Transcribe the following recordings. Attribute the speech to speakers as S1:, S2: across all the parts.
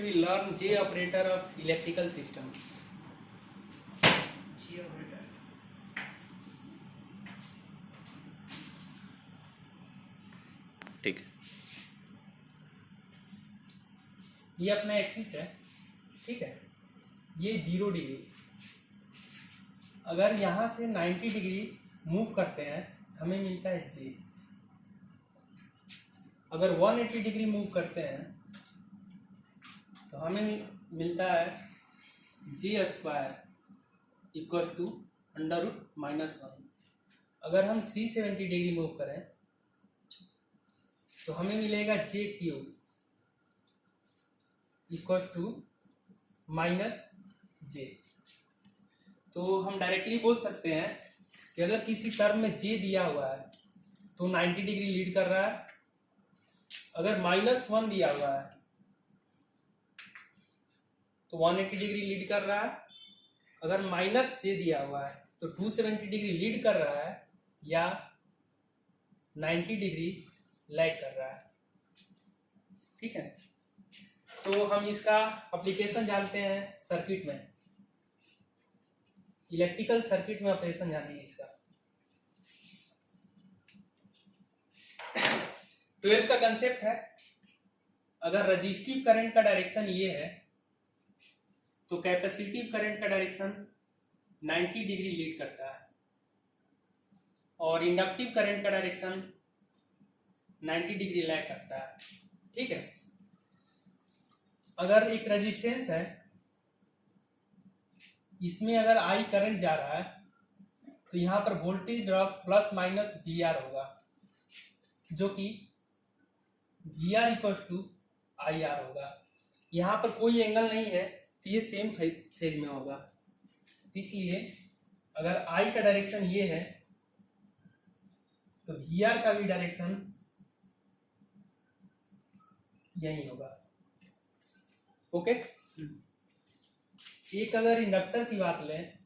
S1: We learn J operator of electrical system.
S2: J operator.
S3: ठीक है।
S1: ये अपना एक्सिस है, ठीक है। ये 0 डिग्री, अगर यहाँ से 90 डिग्री मूव करते हैं हमें मिलता है J। अगर 180 डिग्री मूव करते हैं तो हमें मिलता है J स्क्वायर इक्वल्स टू √-1। अगर हम 370 डिग्री मूव करें तो हमें मिलेगा J cube equals to -J। तो हम डायरेक्टली बोल सकते हैं कि अगर किसी टर्म में J दिया हुआ है तो 90 डिग्री लीड कर रहा है, अगर -1 दिया हुआ है तो 180 डिग्री लीड कर रहा है, अगर -J दिया हुआ है तो 270 डिग्री लीड कर रहा है या 90 डिग्री लैग कर रहा है, ठीक है। तो हम इसका एप्लीकेशन जानते हैं सर्किट में, इलेक्ट्रिकल सर्किट में ऑपरेशन जानेंगे इसका। 12 का कंसेप्ट है, अगर रेजिस्टिव करंट का डायरेक्शन ये है तो कैपेसिटिव करंट का डायरेक्शन 90 डिग्री लीड करता है और इंडक्टिव करंट का डायरेक्शन 90 डिग्री लैग करता है, ठीक है। अगर एक रेजिस्टेंस है, इसमें अगर I करंट जा रहा है तो यहाँ पर वोल्टेज ड्रॉप ±VR होगा, जो कि VR = IR होगा। यहाँ पर कोई एंगल नहीं है तो ये सेम फेज में होगा, इसलिए अगर I का डायरेक्शन ये है तो VR का भी डायरेक्शन यही होगा, ओके। एक अगर इंडक्टर की बात लें,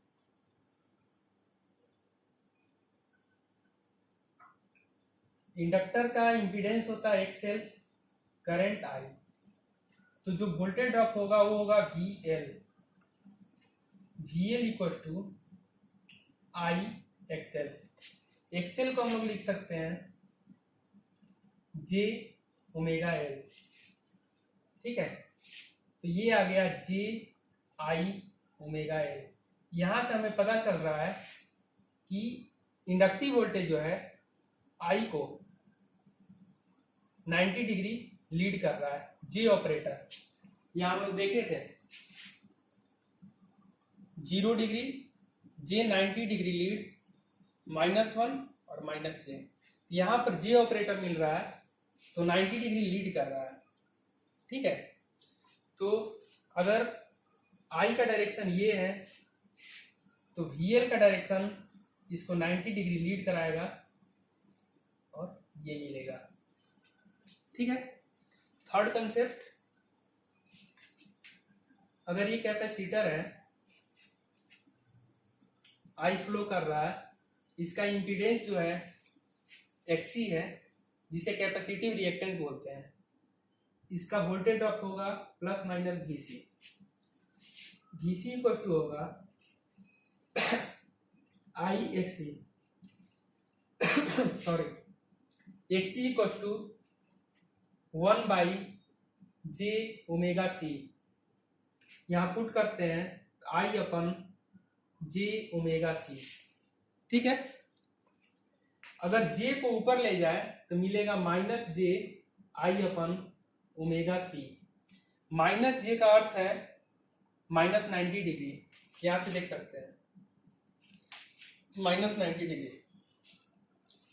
S1: इंडक्टर का इंपीडेंस होता है XL, करंट I, तो जो वोल्टेज ड्रॉप होगा वो होगा VL = IXL। XL को हम लोग लिख सकते हैं JωL, ठीक है। तो ये आ गया JIωL। यहां से हमें पता चल रहा है कि इंडक्टिव वोल्टेज जो है I को 90 डिग्री लीड कर रहा है, J ऑपरेटर। यहां हम लोग देखे थे 0 डिग्री, J 90 डिग्री लीड, -1 और -J। यहां पर J ऑपरेटर मिल रहा है तो 90 डिग्री लीड कर रहा है, ठीक है। तो अगर I का डायरेक्शन ये है तो VL का डायरेक्शन इसको 90 डिग्री लीड कराएगा और ये मिलेगा, ठीक है। थर्ड कंसेप्ट, अगर ये कैपेसिटर है, I फ्लो कर रहा है, इसका इंपीडेंस जो है XC है, जिसे कैपेसिटिव रिएक्टेंस बोलते हैं, इसका वोल्टेज ड्रॉप होगा ±VC। VC = होगा IXC, सॉरी, XC = 1/jωC। यहाँ पुट करते हैं I/jωC, ठीक है। अगर J को ऊपर ले जाए तो मिलेगा -JI/ωC। -J का अर्थ है -90 डिग्री, यहां से देख सकते हैं -90 डिग्री।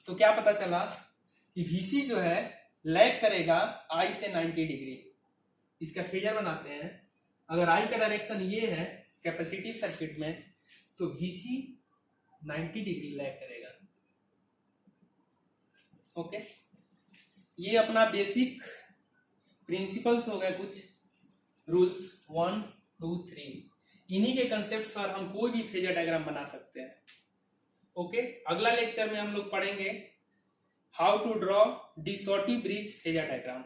S1: तो क्या पता चला कि VC जो है लैग करेगा I से 90 डिग्री। इसका फेजर बनाते हैं, अगर I का डायरेक्शन ये है कैपेसिटिव सर्किट में तो VC 90 डिग्री लैग करेगा, ओके। ये अपना बेसिक प्रिंसिपल्स हो गए, कुछ रूल्स 1, 2, 3। इन्हीं के कंसेप्ट्स पर हम कोई भी फेजर डायग्राम बना सकते हैं, ओके। अगला लेक्चर में हम लोग पढ़ेंगे how to draw the shorty bridge phasor diagram.